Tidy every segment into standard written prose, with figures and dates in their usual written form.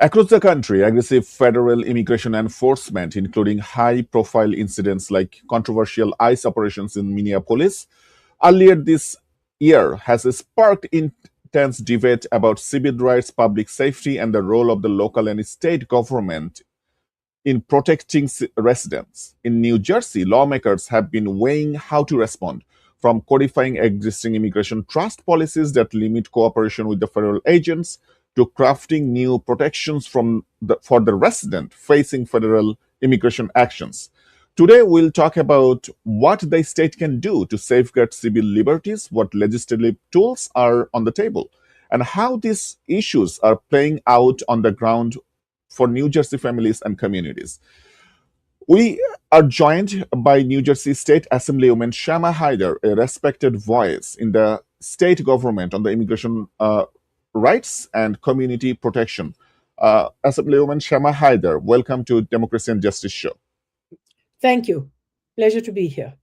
Across the country, aggressive federal immigration enforcement, including high profile incidents like controversial ICE operations in Minneapolis earlier this year, has sparked intense debate about civil rights, public safety, and the role of the local and state government in protecting residents. In New Jersey, lawmakers have been weighing how to respond, from codifying existing immigration trust policies that limit cooperation with the federal agents to crafting new protections for the resident facing federal immigration actions. Today, we'll talk about what the state can do to safeguard civil liberties, what legislative tools are on the table, and how these issues are playing out on the ground for New Jersey families and communities. We are joined by New Jersey State Assemblywoman Shama Haider, a respected voice in the state government on the immigration rights and community protection. Assemblywoman Shama Haider, welcome to Democracy and Justice Show. Thank you. Pleasure to be here.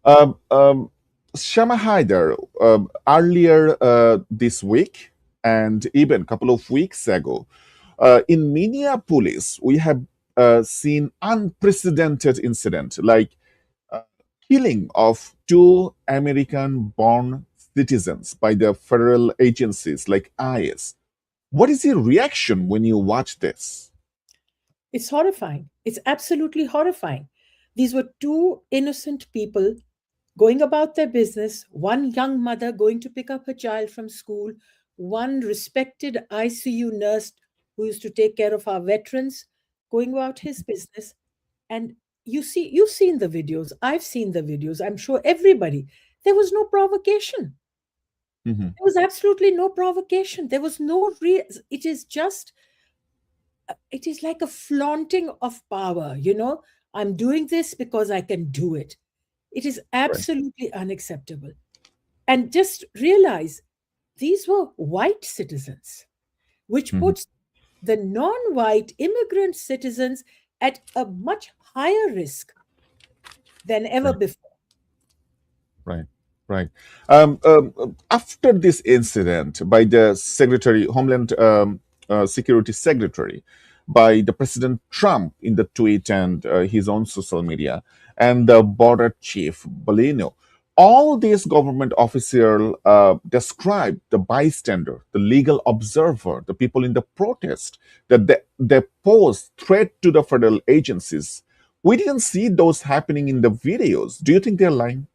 Shama Haider, earlier this week and even a couple of weeks ago, in Minneapolis, we have seen unprecedented incident like killing of two American-born citizens by the federal agencies like ICE. What is your reaction when you watch this? It's horrifying. It's absolutely horrifying. These were two innocent people going about their business, one young mother going to pick up her child from school, one respected ICU nurse who used to take care of our veterans going about his business. And you've seen the videos. I've seen the videos. I'm sure everybody. There was no provocation. Mhm. There was absolutely no provocation. There was no it is just, it is like a flaunting of power. I'm doing this because I can do it. It is absolutely unacceptable. And just realize these were white citizens, which Mhm. puts the non-white immigrant citizens at a much higher risk than ever Right. before. Right, right. After this incident by the Homeland Security Secretary, by the President Trump in the tweet and his own social media, and the border chief Bolino, all these government officials described the bystander, the legal observer, the people in the protest, that they pose threat to the federal agencies. We didn't see those happening in the videos. Do you think they're lying?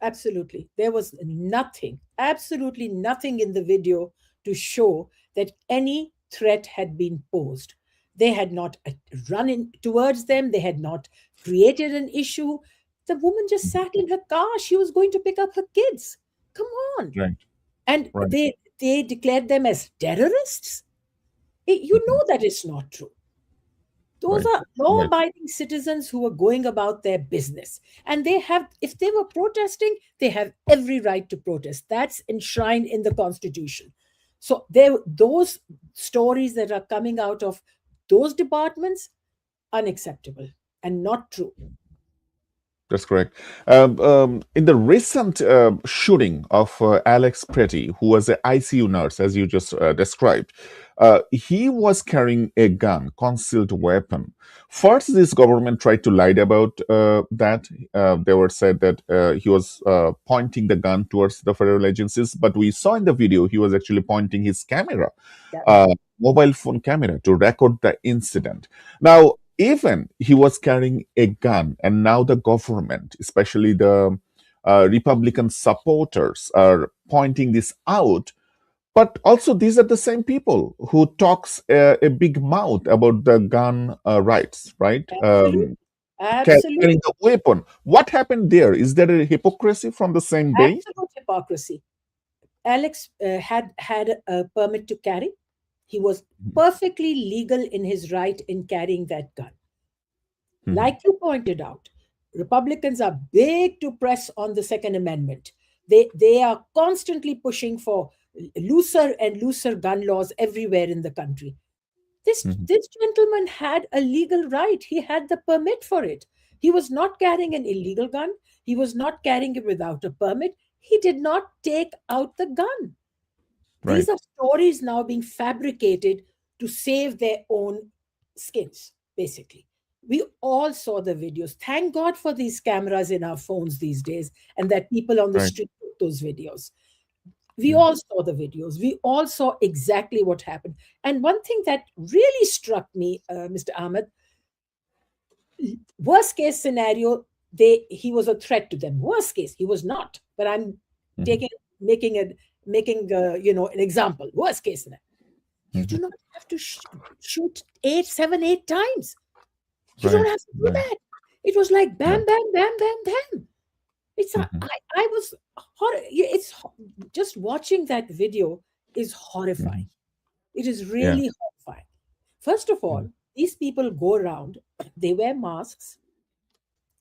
Absolutely. There was nothing, absolutely nothing in the video to show that any threat had been posed. They had not run in towards them, they had not created an issue. The woman just sat in her car. She was going to pick up her kids. Come on. Right, And right. they declared them as terrorists. You Mhm. know that it's not true. Those Right, are law right, abiding citizens who are going about their business. And they have, if they were protesting, they have every right to protest. That's enshrined in the Constitution. So those stories that are coming out of those departments, unacceptable and not true. that's correct. In the recent shooting of Alex Pretty, who was an ICU nurse, as you just described, he was carrying a gun, concealed weapon. First, this government tried to lie about that. They were said that he was pointing the gun towards the federal agencies, but we saw in the video he was actually pointing his camera, Yeah. mobile phone camera, to record the incident. Now, even he was carrying a gun, and now the government, especially the Republican supporters, are pointing this out. But also, these are the same people who talks a big mouth about the gun rights, right? Absolutely. Carrying Absolute, a weapon. What happened there? Is there a hypocrisy from the same base? absolute hypocrisy. Alex had a permit to carry. He was perfectly legal in his right in carrying that gun. Mhm. Like you pointed out, Republicans are big to press on the Second Amendment. They are constantly pushing for looser and looser gun laws everywhere in the country. Mhm. This gentleman had a legal right. He had the permit for it. He was not carrying an illegal gun. He was not carrying it without a permit. He did not take out the gun. These Right. are stories now being fabricated to save their own skins, basically. We all saw the videos. Thank God for these cameras in our phones these days, and that people on the Right. street took those videos. We Yeah. all saw the videos. We all saw exactly what happened. And one thing that really struck me, Mr. Ahmed, worst case scenario, he was a threat to them. Worst case, he was not. But I'm Mhm. taking making an example. Worst case scenario, you do Mhm. not have to shoot 8 7 8 times. You don't Right. have to do Right. that. It was like Yeah. bam bam bam bam bam. It's a, Mhm. I was just watching that video is horrifying. Mhm. It is Yeah. really horrifying. First of Yeah. all, these people go around, they wear masks,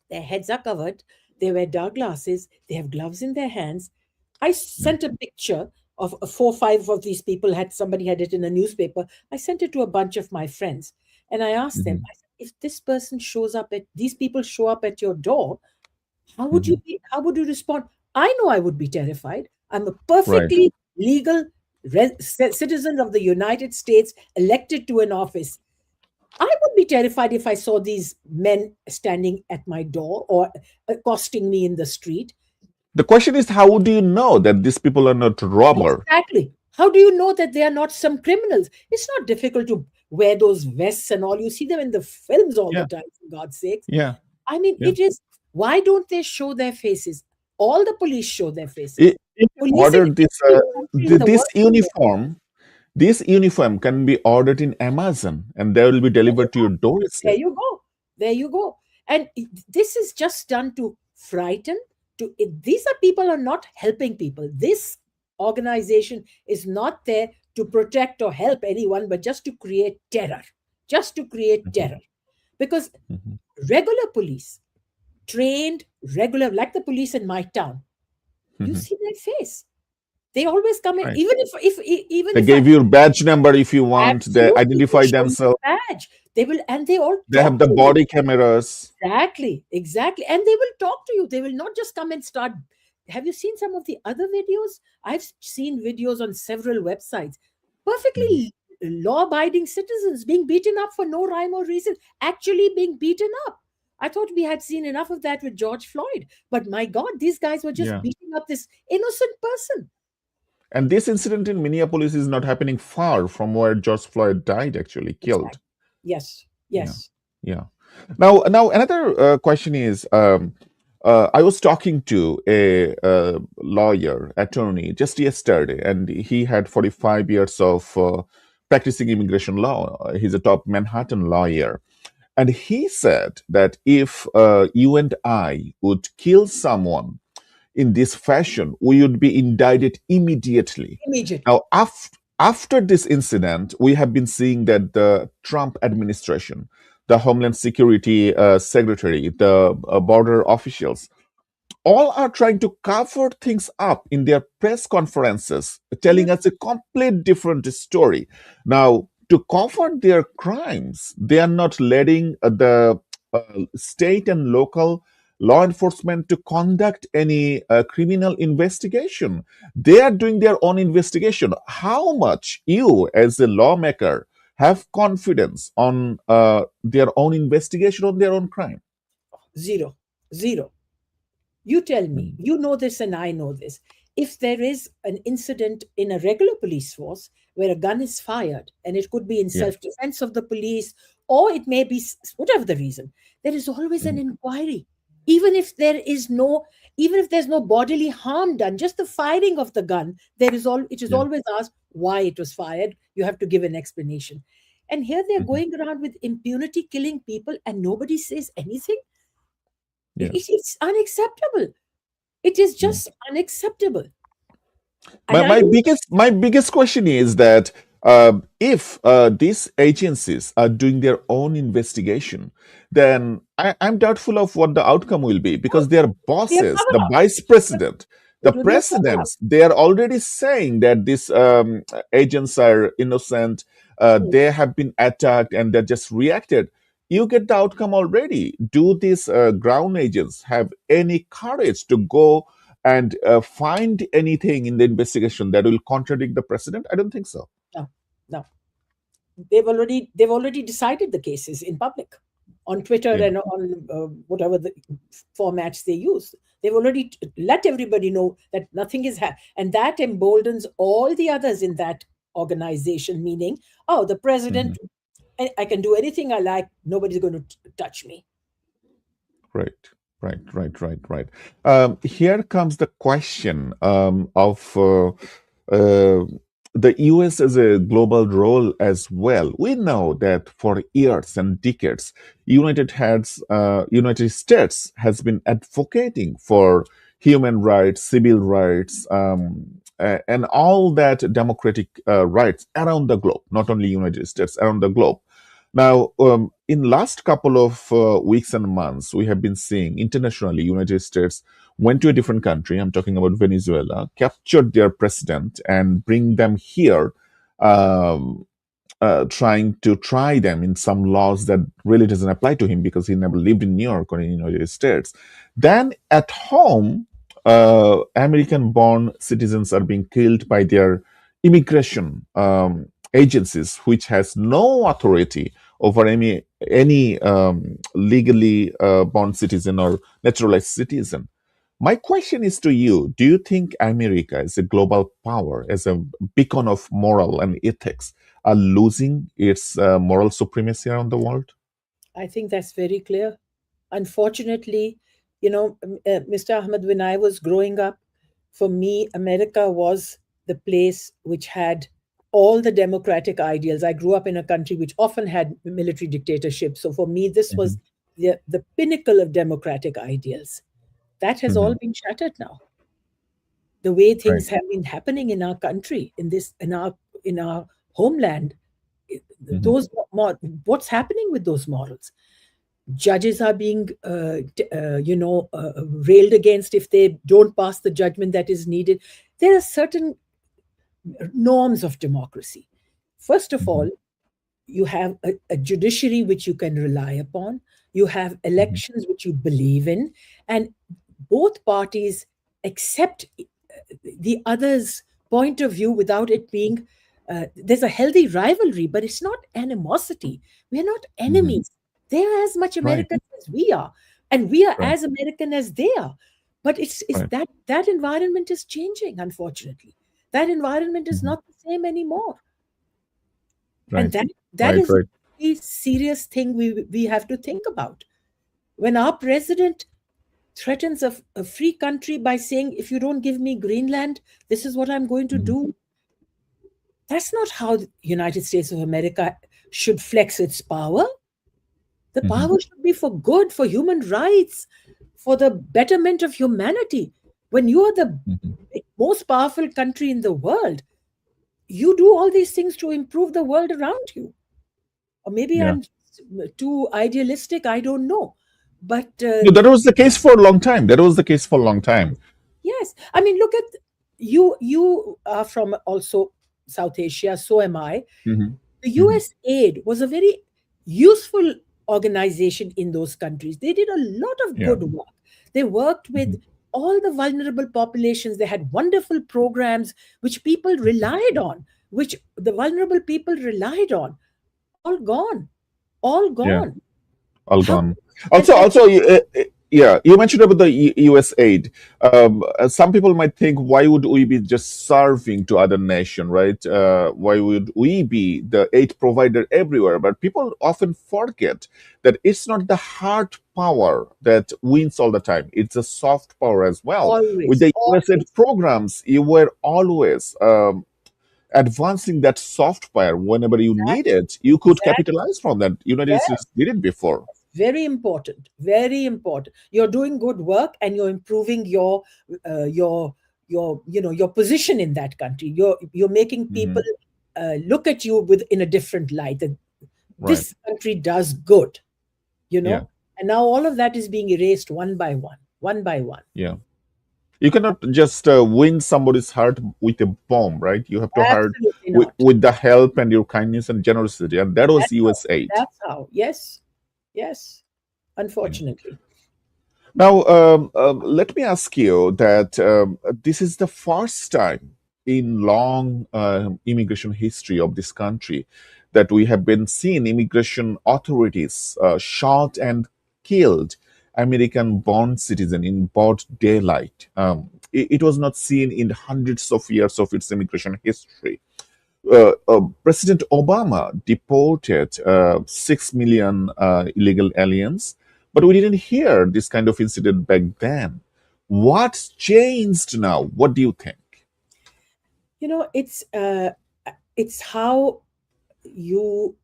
their heads are covered, they wear dark glasses, they have gloves in their hands. I Yeah. sent a picture of 4 5 of these people, had somebody had it in a newspaper. I sent it to a bunch of my friends, and I asked them, Mhm. I said, if this person shows up at these people show up at your door, Mhm. how would you respond? I know I would be terrified. I'm a Right. perfectly legal citizen of the United States, elected to an office. I would be terrified if I saw these men standing at my door or accosting me in the street. The question is, how do you know that these people are not robber? Exactly. How do you know that they are not some criminals? It's not difficult to wear those vests and all. You see them in the films all the Yeah. time, for God's sakes. Yeah. I mean, Yeah. it is, why don't they show their faces? All the police show their faces. If you Police in order every country in the this world show their uniform, this uniform can be ordered in Amazon and they will be There you delivered to your go. There doorstep. you go. There you go. And this is just done to frighten. These are people are not helping people. This organization is not there to protect or help anyone, but just to create terror. Just to create Mhm. terror. Because Mhm. regular police, trained, regular, like the police in my town, you Mhm. see their face. They always come in, Right. even They if I gave you your badge number if you want. They absolutely, they identify show you the themselves. badge. They will, and they all They have talk the to you. body cameras. Exactly, exactly. And they will talk to you. They will not just come and start. Have you seen some of the other videos? I've seen videos on several websites. Mhm. Perfectly law abiding citizens being beaten up for no rhyme or reason, actually being beaten up. I thought we had seen enough of that with George Floyd. But my God, these guys were just Yeah. beating up this innocent person. And this incident in Minneapolis is not happening far from where George Floyd died, actually killed. Exactly. Yes, Yeah. yes. Yeah. Now another question is, I was talking to a, lawyer, attorney, just yesterday, and he had 45 years of practicing immigration law. He's a top Manhattan lawyer. And he said that if you and I would kill someone in this fashion, we would be indicted immediately. Immediately. Now, after this incident, we have been seeing that the Trump administration, the Homeland Security Secretary, the border officials, all are trying to cover things up in their press conferences, telling Yep. us a complete different story. Now, to cover their crimes, they are not letting the state and local law enforcement to conduct any criminal investigation. They are doing their own investigation. How much you, as a lawmaker, have confidence on their own investigation on their own crime? Zero. Zero. You tell me, Mm. you know this and I know this. If there is an incident in a regular police force where a gun is fired, and it could be in Yeah. self defense of the police, or it may be whatever the reason, there is always an Mhm. inquiry. Even if there is no, even if there's no bodily harm done, just the firing of the gun, it is Yeah. always asked why it was fired. You have to give an explanation. And here they're Mhm. going around with impunity, killing people, and nobody says anything. Yeah. It's unacceptable. It is Yeah. just unacceptable. My, And I my don't, biggest my biggest question is that if these agencies are doing their own investigation, then I'm doubtful of what the outcome will be because their they are bosses, the cover up. vice president, the It will be a cover up. presidents, they are already saying that these agents are innocent. They have been attacked and they just reacted. You get the outcome already. Do these ground agents have any courage to go and find anything in the investigation that will contradict the president? I don't think so. No, no, they've already decided the cases in public on Twitter Yeah. and on whatever the formats they use. They've already let everybody know that nothing is and that emboldens all the others in that organization. Meaning, oh, the Hmm. president, I can do anything I like. Nobody's going to touch me. Right, right. Here comes the question of uh, the US as a global role as well. We know that for years and decades, United States has been advocating for human rights, civil rights, and all that democratic rights around the globe, not only United States, around the globe. Now, in last couple of weeks and months, we have been seeing internationally, United States went to a different country. I'm talking about Venezuela, captured their president and bring them here, um, trying to try them in some laws that really doesn't apply to him because he never lived in New York or in the United States. Then at home, American-born citizens are being killed by their immigration agencies, which has no authority over any legally born citizen or naturalized citizen. My question is to you: do you think America, as a global power, as a beacon of moral and ethics, are losing its moral supremacy around the world? I think that's very clear. Unfortunately, Mr. Ahmed, when I was growing up, for me, America was the place which had all the democratic ideals. I grew up in a country which often had military dictatorship. So for me, this was Hmm. the pinnacle of democratic ideals. That has all Hmm. been shattered now. The way Right. things have been happening in our country, in our homeland, Hmm. those what's happening with those morals? Judges are being railed against if they don't pass the judgment that is needed. There are certain norms of democracy. First of Hmm. all, you have a judiciary which you can rely upon, you have Hmm. elections which you believe in, and both parties accept the other's point of view without it being there's a healthy rivalry, but it's not animosity. We're not Hmm. enemies. They're as much Right. American as we are, and we are Right. as American as they are. But it's Right. that environment is changing, unfortunately. That environment is Hmm. not the same anymore. And Right. that Right. is Right. a serious thing we have to think about. When our president threatens a free country by saying, if you don't give me Greenland, this is what I'm going to Hmm. do. That's not how the United States of America should flex its power. The Hmm. power should be for good, for human rights, for the betterment of humanity. When you are the Hmm. most powerful country in the world, you do all these things to improve the world around you. Or maybe Yeah. I'm too idealistic, I don't know. But No, that was the case for a long time. That was the case for a long time. yes, I mean, look at you. You are from also South Asia, so am I. Hmm. The Hmm. US aid was a very useful organization in those countries. They did a lot of Yeah. good work. They worked with Hmm. all the vulnerable populations. They had wonderful programs which people relied on, which the vulnerable people relied on. All gone, all Yeah. gone. All How gone. and, and Also, yeah, you mentioned about the U.S. aid. Some people might think, why would we be just serving to other nation, right? Why would we be the aid provider everywhere? But people often forget that it's not the hard power that wins all the time. It's a soft power as well. With always, the U.S. aid always. programs, you were always advancing that soft power whenever you need Exactly, it. You could exactly. capitalize from that. United Yes. States did it before. Very important, very important. You're doing good work and you're improving your position in that country. You're making people Hmm. look at you with in a different light, that Right. this country does good, you Yeah. know and now all of that is being erased one by one, one by one. Yeah. You cannot just win somebody's heart with a bomb, right? You have to hurt Absolutely not. with the help and your kindness and generosity. And that was That's how. US aid. That's how. Yes, yes. Yeah. Unfortunately. Now, let me ask you that this is the first time in long immigration history of this country that we have been seeing immigration authorities shot and killed American-born citizen in broad daylight. It was not seen in hundreds of years of its immigration history. President Obama deported 6 million illegal aliens, but we didn't hear this kind of incident back then. What's changed now? What do you think? You know, it's how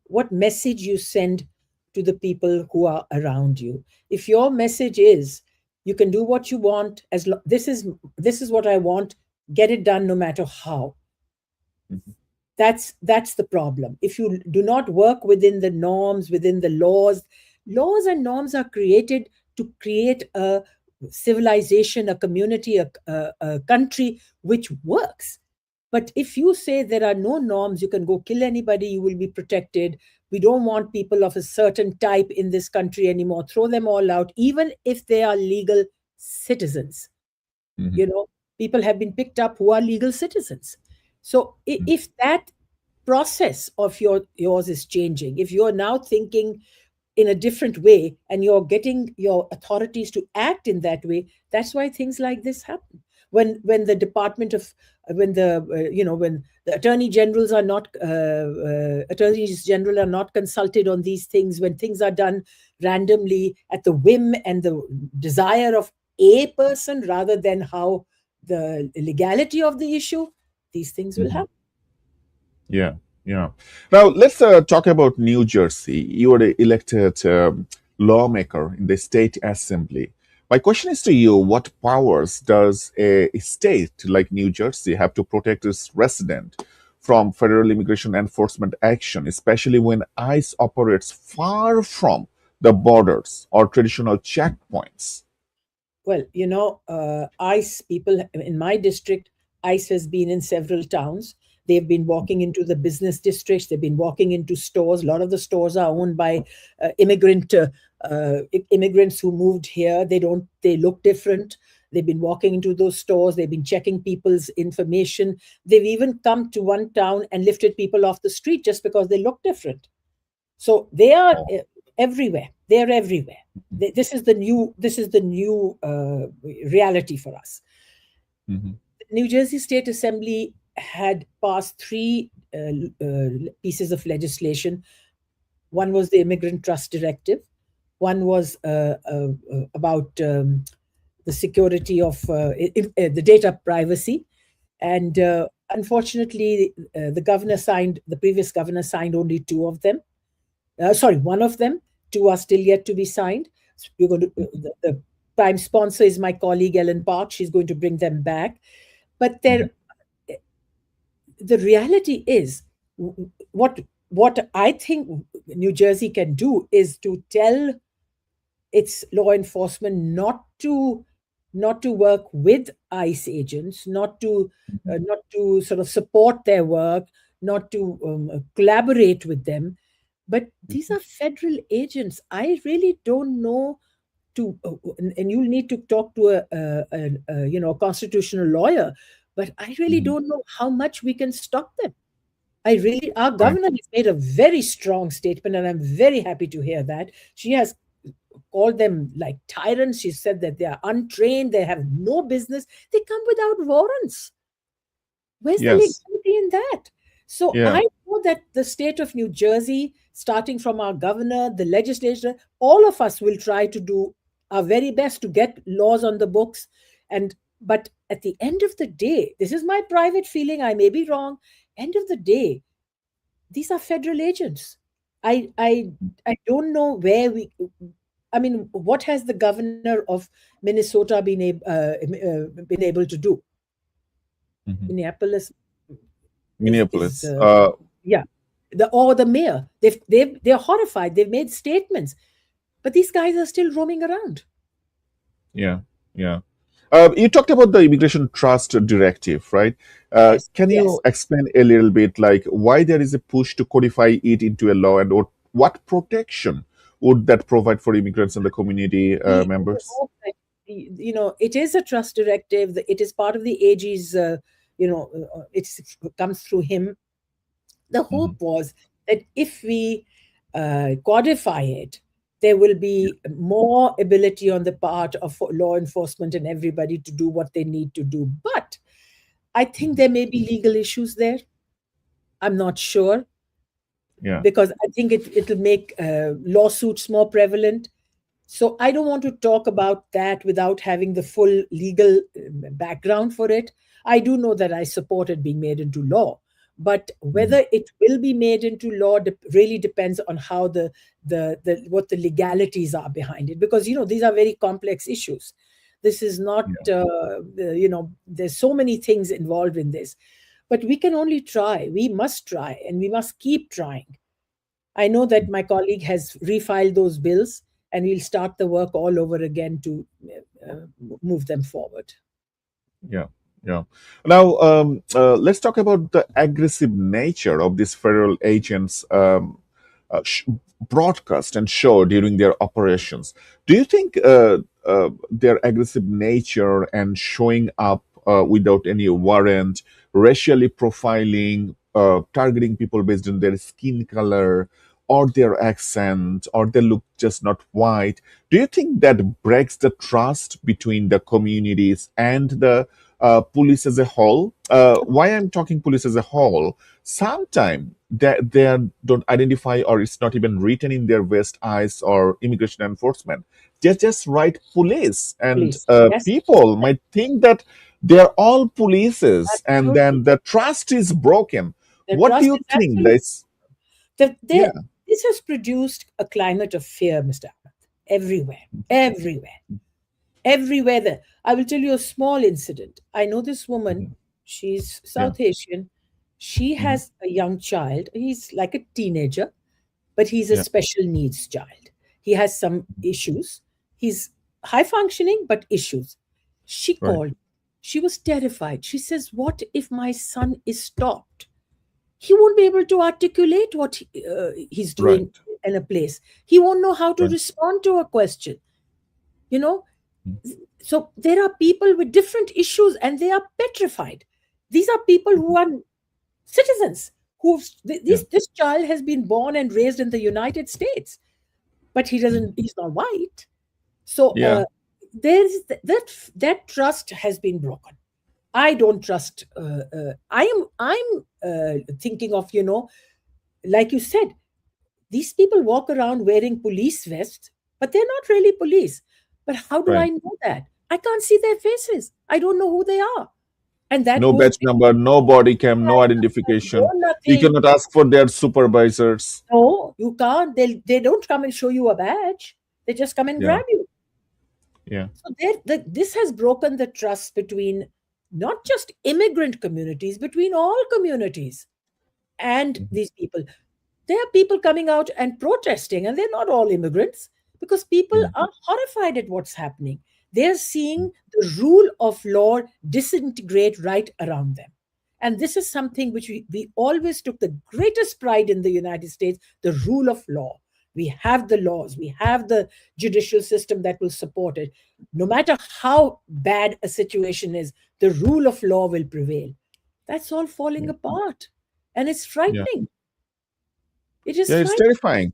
what message you send to the people who are around you. If your message is you can do what you want, this is what I want, get it done no matter how. Mhm. That's the problem. If you do not work within the norms, within the laws and norms are created to create a civilization, a community, a country which works. But if you say there are no norms, you can go kill anybody, you will be protected. We don't want people of a certain type in this country anymore. Throw them all out, even if they are legal citizens. Mhm. You know, people have been picked up who are legal citizens. So if that process of yours is changing, if you're now thinking in a different way and you're getting your authorities to act in that way, that's why things like this happen. When the department of when the when the attorneys general are not consulted on these things, when things are done randomly at the whim and the desire of a person rather than how the legality of the issue, these things will Mhm. happen. Yeah, yeah. Now let's talk about New Jersey. You were the elected lawmaker in the state assembly. My question is to you: what powers does a state like New Jersey have to protect its resident from federal immigration enforcement action, especially when ICE operates far from the borders or traditional checkpoints? Well, ICE people in my district, ICE has been in several towns. They've been walking into the business districts. They've been walking into stores. A lot of the stores are owned by immigrants who moved here. They look different. They've been walking into those stores. They've been checking people's information. They've even come to one town and lifted people off the street just because they look different. So they are Oh. everywhere. They are everywhere. This is the new. This is the new reality for us. Mhm. New Jersey State Assembly had passed three pieces of legislation. One was the Immigrant Trust Directive. One was about the security of the data privacy. And unfortunately, the previous governor signed only two of them. Sorry, one of them. Two are still yet to be signed. So we're going to, the prime sponsor is my colleague Ellen Park. She's going to bring them back. But Mhm. the reality is, what I think New Jersey can do is to tell its law enforcement not to work with ICE agents, not to sort of support their work, not to collaborate with them. But these are federal agents. I really don't know and you'll need to talk to a constitutional lawyer. But I really Mhm. don't know how much we can stop them. Our Right. governor has made a very strong statement, and I'm very happy to hear that. She has called them like tyrants. She said that they are untrained, they have no business, they come without warrants. Where's the Yes. legality in that? So Yeah. I know that the state of New Jersey, starting from our governor, the legislature, all of us will try to do our very best to get laws on the books. And but at the end of the day, this is my private feeling, I may be wrong. End of the day, these are federal agents. I I I don't know where we. I mean, what has the governor of Minnesota been able to do? Mhm. Minneapolis is Minneapolis. yeah, the mayor. They're horrified. They've made statements, but these guys are still roaming around. Yeah, yeah. You talked about the immigration trust directive, right? Yes, Can yes. you explain a little bit, like why there is a push to codify it into a law, and what protection would that provide for immigrants and the community We members? hope that it is a trust directive. It is part of the AG's. It comes through him. The Hmm. hope was that if we codify it, there will be more ability on the part of law enforcement and everybody to do what they need to do. But I think Mhm. there may be legal issues there. I'm not sure, Yeah, because I think it'll make lawsuits more prevalent. So I don't want to talk about that without having the full legal background for it. I do know that I support it being made into law, but mhm. whether it will be made into law really depends on how the what the legalities are behind it. Because these are very complex issues. This is not Yeah, there's so many things involved in this, but we can only try. We must try, and we must keep trying. I know that my colleague has refiled those bills, and we'll start the work all over again to move them forward. yeah, yeah. Now, let's talk about the aggressive nature of these federal agents' broadcast and show during their operations. Do you think their aggressive nature and showing up without any warrant, racially profiling, targeting people based on their skin color or their accent, or they look just not white, do you think that breaks the trust between the communities and the police as a whole? Why I'm talking police as a whole, sometimes they don't identify, or it's not even written in their vest eyes or immigration enforcement. They just write police, and Please. Yes, people might think that they're all polices, and absolutely. then the trust is broken. The What do trust you is think? absolute. This, This yeah, has produced a climate of fear, Mr. Ahmed, everywhere, everywhere, everywhere. There. I will tell you a small incident. I know this woman, mhm, she's yeah, South Asian. She mhm, has a young child. He's like a teenager, but he's a yeah, special needs child. He has some issues. He's high functioning, but issues. She right, called. She was terrified. She says, "What if my son is stopped? He won't be able to articulate what he's right, doing in a place. He won't know how to right, respond to a question." You know, mhm, so there are people with different issues and they are petrified. These are people mhm, who are citizens who yeah, this child has been born and raised in the United States, but mhm, he's not white. So yeah, there's that trust has been broken. I don't trust. I'm thinking of, like you said, these people walk around wearing police vests, but they're not really police. But how do right. I know that? I can't see their faces. I don't know who they are. And that No goes badge number, no body cam, no no identification. You nothing. cannot ask for their supervisors. No, you can't. They don't come and show you a badge. They just come and Yeah, grab you. yeah, So this has broken the trust between not just immigrant communities, between all communities and mhm, these people. There are people coming out and protesting, and they're not all immigrants, because people yeah, are horrified at what's happening. They're seeing mhm, the rule of law disintegrate right around them. And this is something which we always took the greatest pride in the United States, the rule of law. We have the laws, we have the judicial system that will support it. No matter how bad a situation is, the rule of law will prevail. That's all falling yeah, apart. And it's yeah. frightening. It is Yeah, it's frightening. terrifying.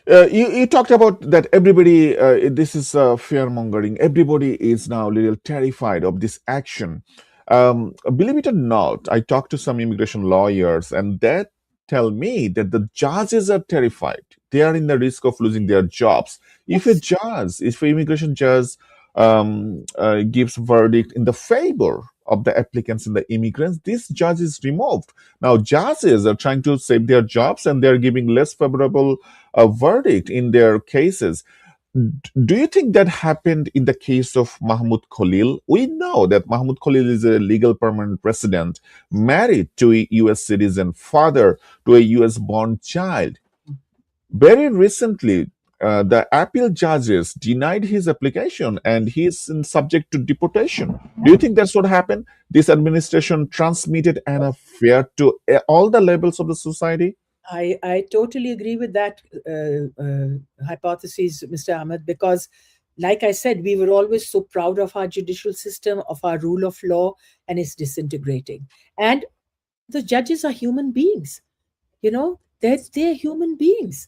You talked about that everybody, this is fear mongering. Everybody is now a little terrified of this action. Believe it or not, I talked to some immigration lawyers, and they tell me that the judges are terrified. They are in the risk of losing their jobs. Yes. If an immigration judge gives verdict in the favor of the applicants and the immigrants, this judge is removed. Now, judges are trying to save their jobs, and they're giving less favorable verdict in their cases. Do you think that happened in the case of Mahmoud Khalil? We know that Mahmoud Khalil is a legal permanent resident, married to a US citizen, father to a US born child. Very recently, the appeal judges denied his application, and he is subject to deportation. Do you think that's what happened? This administration transmitted an affair to all the levels of the society? I totally agree with that hypothesis, Mr. Ahmed, because, like I said, we were always so proud of our judicial system, of our rule of law, and it's disintegrating. And the judges are human beings. You know, They're human beings.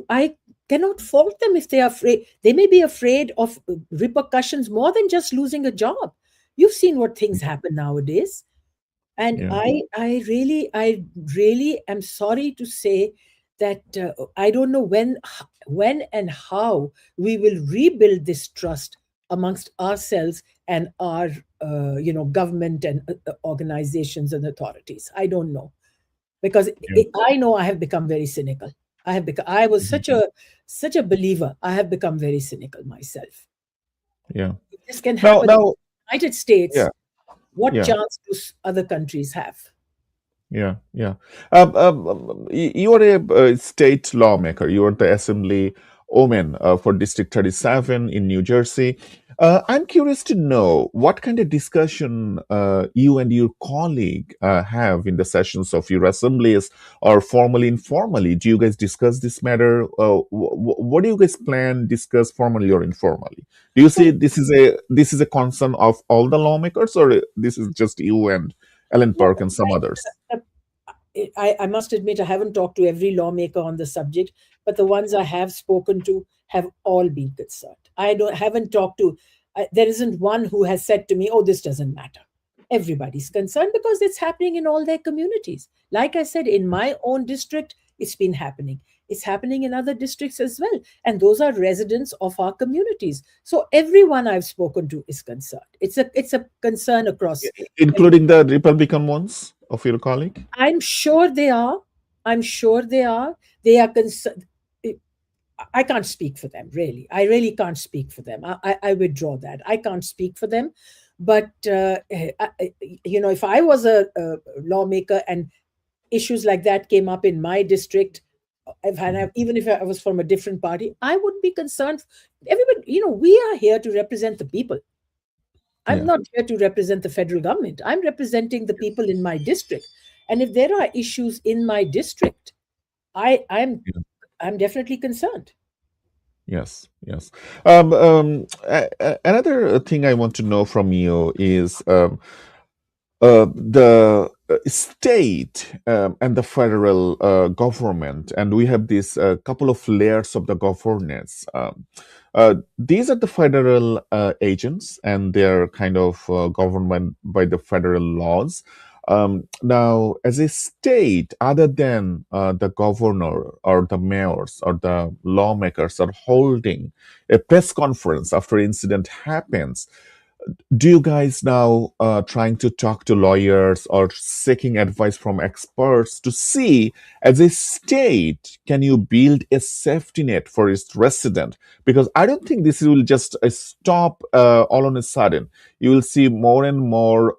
I cannot fault them if they are afraid. They may be afraid of repercussions more than just losing a job. You've seen what things happen nowadays. And Yeah. I really am sorry to say that I don't know when and how we will rebuild this trust amongst ourselves and our government and organizations and authorities. I don't know, because Yeah. I know I have become very cynical. I was Mhm. such a believer. I have become very cynical myself. Yeah. If this can Now, happen in now, the United States, yeah, what yeah. chance do other countries have? Yeah, yeah. You are a state lawmaker. You are the Assemblywoman for District 37 in New Jersey. I'm curious to know what kind of discussion you and your colleague have in the sessions of your assemblies, or formally, informally. Do you guys discuss this matter? What do you guys plan discuss formally or informally? Do you Well, see this is a concern of all the lawmakers, or this is just you and Ellen no, Park and some others? uh, I must admit I haven't talked to every lawmaker on the subject, but the ones I have spoken to have all been concerned. I don't haven't talked to. There isn't one who has said to me, "Oh, this doesn't matter." Everybody's concerned because it's happening in all their communities. Like I said, in my own district, it's been happening. It's happening in other districts as well, and those are residents of our communities. So everyone I've spoken to is concerned. It's a concern across. Including the Republican ones of your colleague? I'm sure they are. I'm sure they are. They are concerned. I can't speak for them, really. I really can't speak for them. I withdraw that. I can't speak for them. But, if I was a lawmaker and issues like that came up in my district, Mhm. even if I was from a different party, I would be concerned. Everybody, we are here to represent the people. I'm Yeah. not here to represent the federal government. I'm representing the people in my district. And if there are issues in my district, I, I'm Yeah. I'm definitely concerned. Yes. Yes. Another thing I want to know from you is the state and the federal government, and we have this couple of layers of the governance. These are the federal agents, and they're kind of governed by the federal laws. Now, as a state, other than the governor or the mayors or the lawmakers are holding a press conference after incident happens, do you guys now trying to talk to lawyers or seeking advice from experts to see, as a state, can you build a safety net for its resident? Because I don't think this will just stop all on a sudden. You will see more and more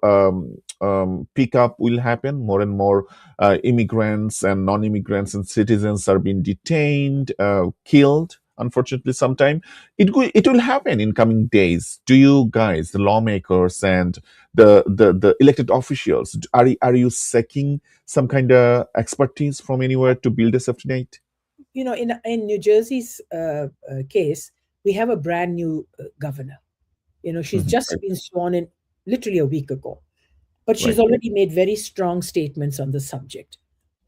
pickup will happen. More and more immigrants and non-immigrants and citizens are being detained, killed, unfortunately sometime. It will happen in coming days. Do you guys, the lawmakers and the elected officials, are you seeking some kind of expertise from anywhere to build a safety net? In New Jersey's case, we have a brand new governor. She's Mhm. just Right. been sworn in literally a week ago, but she's Right. already made very strong statements on the subject.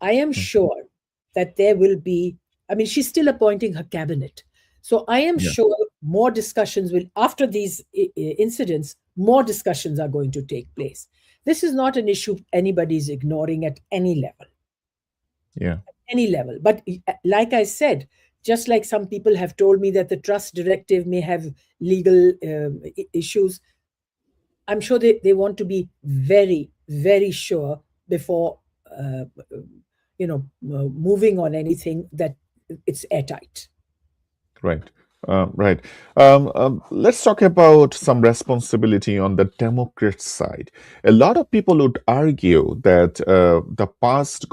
I am Mm. sure that there will be, I mean, she's still appointing her cabinet. So I am Yeah. sure more discussions will, after these incidents, more discussions are going to take place. This is not an issue anybody's ignoring at any level, Yeah. any level. But like I said, just like some people have told me that the trust directive may have legal issues, I'm sure they want to be very, very sure before, moving on anything, that it's airtight. Right. Right. Let's talk about some responsibility on the Democrat side. A lot of people would argue that the past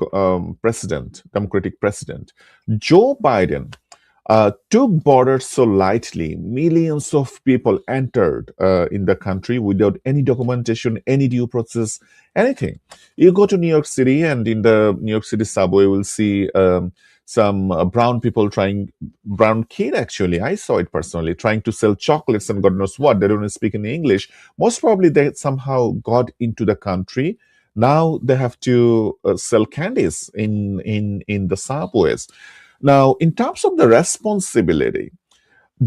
Democratic president, Joe Biden, took borders so lightly. Millions of people entered in the country without any documentation, any due process, anything. You go to New York City, and in the New York City subway, we'll see some brown people brown kid actually, I saw it personally, trying to sell chocolates and God knows what. They don't speak in English. Most probably they somehow got into the country. Now they have to sell candies in the subways. Now, in terms of the responsibility,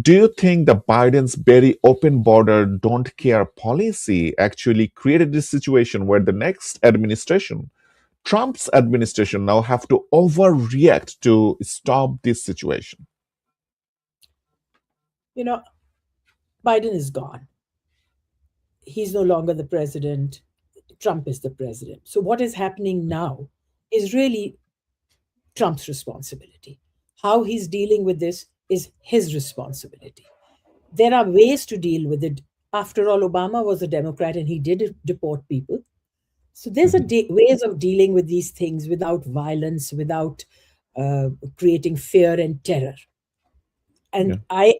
do you think the Biden's very open border, don't care policy actually created this situation where the next administration, Trump's administration, now have to overreact to stop this situation? You know, Biden is gone. He's no longer the president. Trump is the president. So what is happening now is really Trump's responsibility. How he's dealing with this is his responsibility. There are ways to deal with it. After all, Obama was a Democrat and he did deport people. So there's Mhm. ways of dealing with these things without violence, without creating fear and terror. Yeah, And I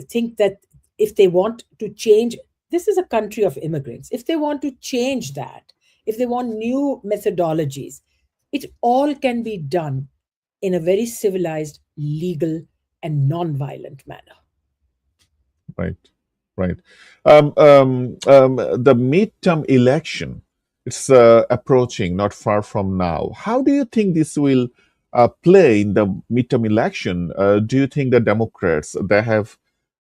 think that if they want to change, this is a country of immigrants. If they want to change that, if they want new methodologies, it all can be done in a very civilized, legal, and non-violent manner. right, right. The midterm election, it's approaching not far from now. How do you think this will play in the midterm election? Do you think the Democrats they have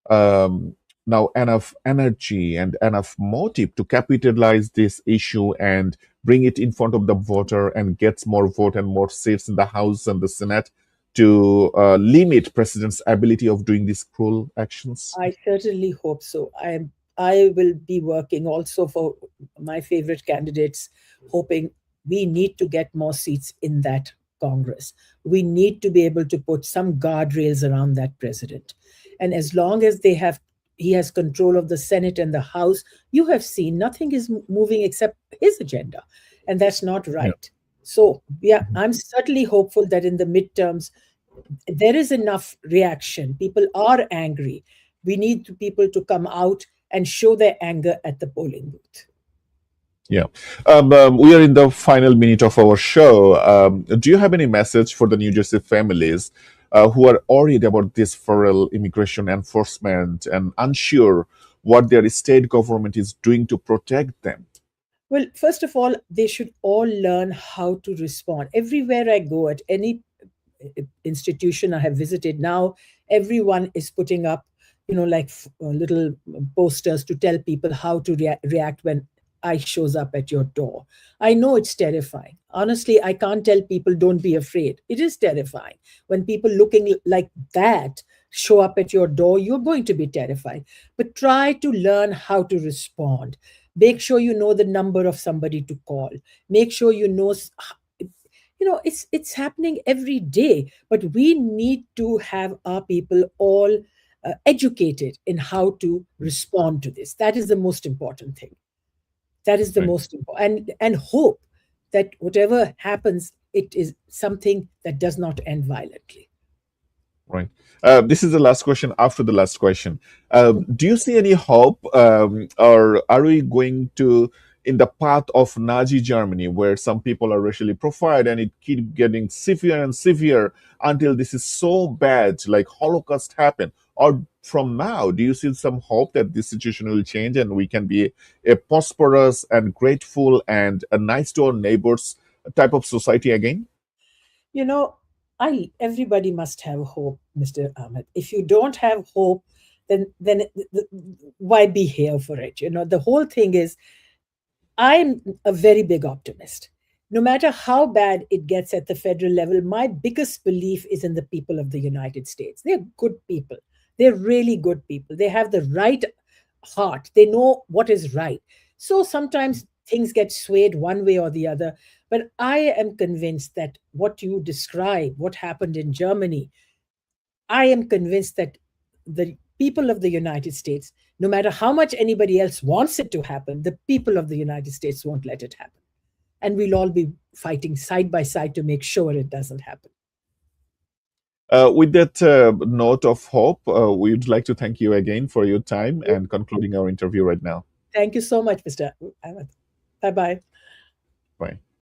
um, now enough energy and enough motive to capitalize this issue and bring it in front of the voter and gets more vote and more seats in the House and the Senate to limit president's ability of doing these cruel actions? I certainly hope so. I will be working also for my favorite candidates, hoping we need to get more seats in that Congress. We need to be able to put some guardrails around that president. And as long as he has control of the Senate and the House, you have seen nothing is moving except his agenda. And that's not Yeah. right. So, yeah, Mhm. I'm certainly hopeful that in the midterms, there is enough reaction. People are angry. We need people to come out and show their anger at the polling booth. Yeah. We are in the final minute of our show. Do you have any message for the New Jersey families who are worried about this federal immigration enforcement and unsure what their state government is doing to protect them? Well, first of all, they should all learn how to respond. Everywhere I go, at any institution I have visited now, everyone is putting up, like little posters to tell people how to react when ICE shows up at your door. I know it's terrifying. Honestly, I can't tell people don't be afraid. It is terrifying. When people looking like that show up at your door, you're going to be terrified. But try to learn how to respond. Make sure you know the number of somebody to call. Make sure you know it's happening every day, but we need to have our people all educated in how to respond to this. That is the most important thing. That is the Right. most important, and hope that whatever happens, it is something that does not end violently. Right. This is the last question after the last question. Do you see any hope, or are we going to in the path of Nazi Germany, where some people are racially profiled and it keep getting severe and severe until this is so bad, like Holocaust happened? Or from now, do you see some hope that this situation will change and we can be a prosperous and grateful and a nice to our neighbors type of society again? You know, I everybody must have hope, Mr. Ahmed. If you don't have hope, then why be here for it? The whole thing is I'm a very big optimist. No matter how bad it gets at the federal level, my biggest belief is in the people of the United States. They're good people. They're really good people. They have the right heart. They know what is right. So sometimes things get swayed one way or the other. But I am convinced that what you describe, what happened in Germany, I am convinced that the people of the United States, no matter how much anybody else wants it to happen, the people of the United States won't let it happen. And we'll all be fighting side by side to make sure it doesn't happen. With that note of hope, we'd like to thank you again for your time and concluding our interview right now. Thank you so much, Mr. Ahmed. Bye bye.